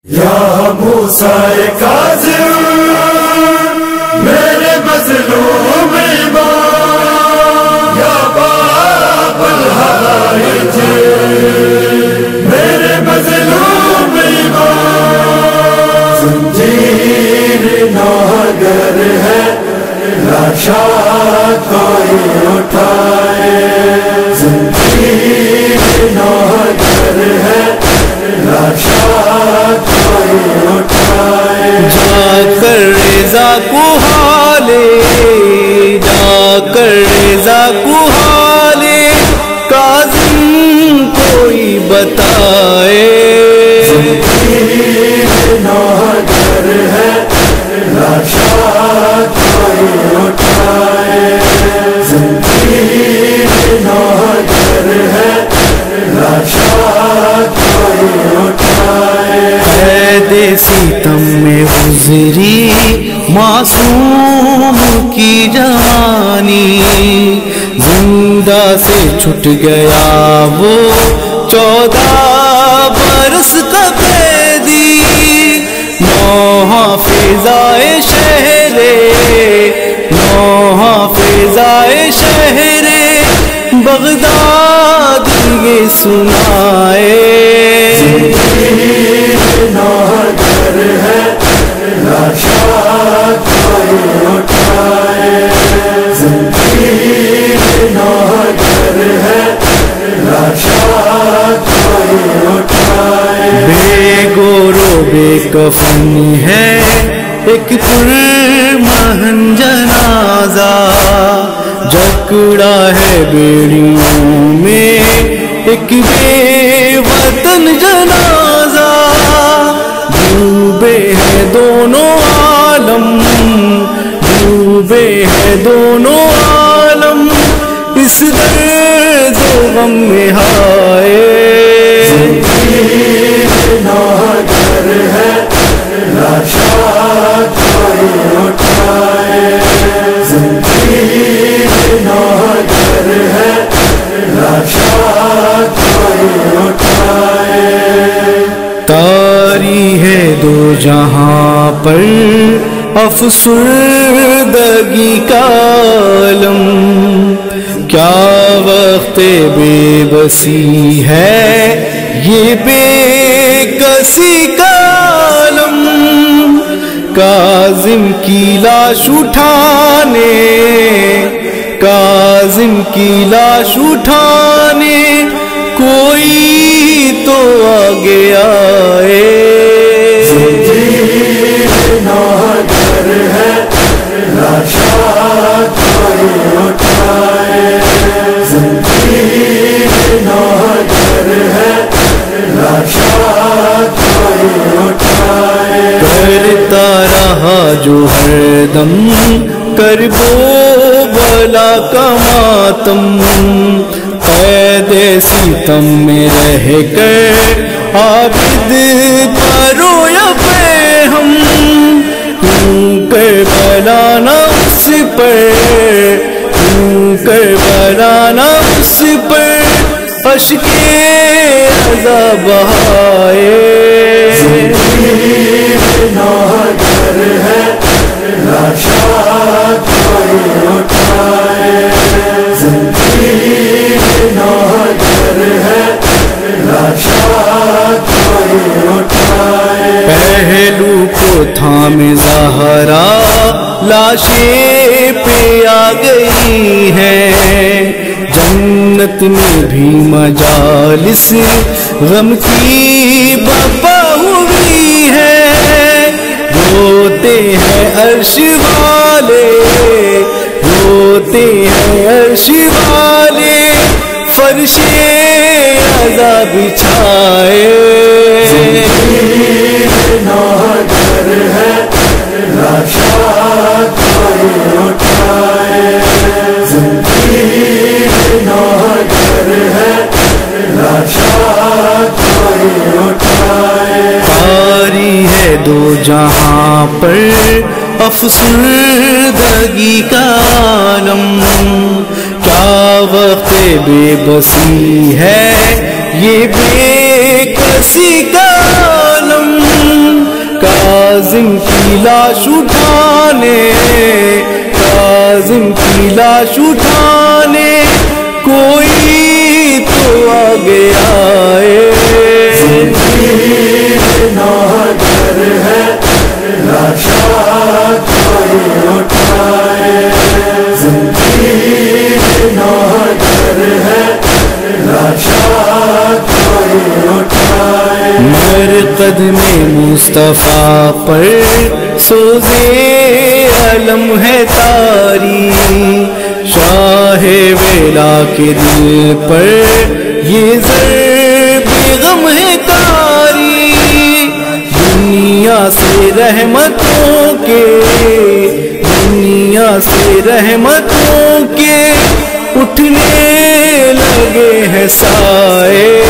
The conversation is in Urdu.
یا موسیٰ کاظم میرے مظلوم ایمان، یا باب الحوائج میرے مظلوم ایمان، زنجیر ناگر ہے لاشا کوئی اٹھائے، زنجیر ناگر ہے لاشا کوئی اٹھائے، جا کر رضا کو حالے، جا کر رضا کو حالے کاظم کوئی بتائے، زنجیر ناگر ہے لاشا کوئی اٹھائے، زنجیر ناگر ہے لاشا کوئی اٹھائے، قید ستم میں گزری معصوم کی جوانی، زندہ سے چھٹ گیا وہ 14 برس کا قیدی، محافظائے شہر، محافظائے شہر بغداد یہ سنائے، زنجیر ناگر ہے لاشا کوئی اٹھائے، زنجیر ناگر ہے لاشا کوئی اٹھائے، بے گورو بے کفن ہے ایک پرمہن جنازہ، جکڑا ہے بیڑیوں میں ایک بے وطن جنازہ، ڈوبے ہیں دونوں عالم، ڈوبے ہیں دونوں عالم اس درد و غم میں ہائے، زنجیر ناگر ہے لاشا کوئی اٹھائے، زنجیر ناگر ہے لاشا کوئی اٹھائے، طاری ہے دو جہاں پر افسردگی کا عالم، کیا وقت بے بسی ہے یہ بے کسی کا عالم، کاظم کی لاش اٹھانے، کاظم کی لاش اٹھانے کوئی تو آگے آئے، زنجیر ناگر ہے لاشا کوئی اٹھائے، زنجیر ناگر ہے لاشا کوئی اٹھائے، کرتا رہا جو ہر دم کرب و بلا کا ماتم، قید ستم میں رہ کر عابد پر رویا پہ ہم، کیوں کربلا نہ اس پر، کیوں کربلا نہ اس پر اشک عذاب بہائے، زنجیر ناگر ہے لاشا کوئی اٹھائے، زنجیر ناگر ہے لاشا کوئی اٹھائے، پہلو کو تھام زہرا لاشیں پہ آ گئی ہیں، جنت میں بھی مجالس غم کی برپا ہوئی ہے، روتے ہیں عرش والے، روتے ہیں عرش والے فرش عذاب بچھائے، زنجیر ناگر ہے لاشا کوئی اٹھائے، زنجیر ناگر ہے لاشا کوئی اٹھائے، طاری ہے دو جہاں پر افسردگی کا عالم، کیا وقت بے بسی ہے یہ بے کسی کا عالم، کاظم کی لاش اٹھانے، کاظم کی لاش اٹھانے کوئی تو آگے آئے۔ نوگر ہے لاشاں کوئی اٹھائے، زنجیر نوگر ہے لاشاں کوئی اٹھائے۔ مرقد میں مصطفیٰ پر سوزے علم ہے تاری، شاہ ویلا کے دل پر یہ ضرب غم ہے تاری۔ دنیا سے رحمتوں کے، دنیا سے رحمتوں کے اٹھنے لگے ہیں سائے۔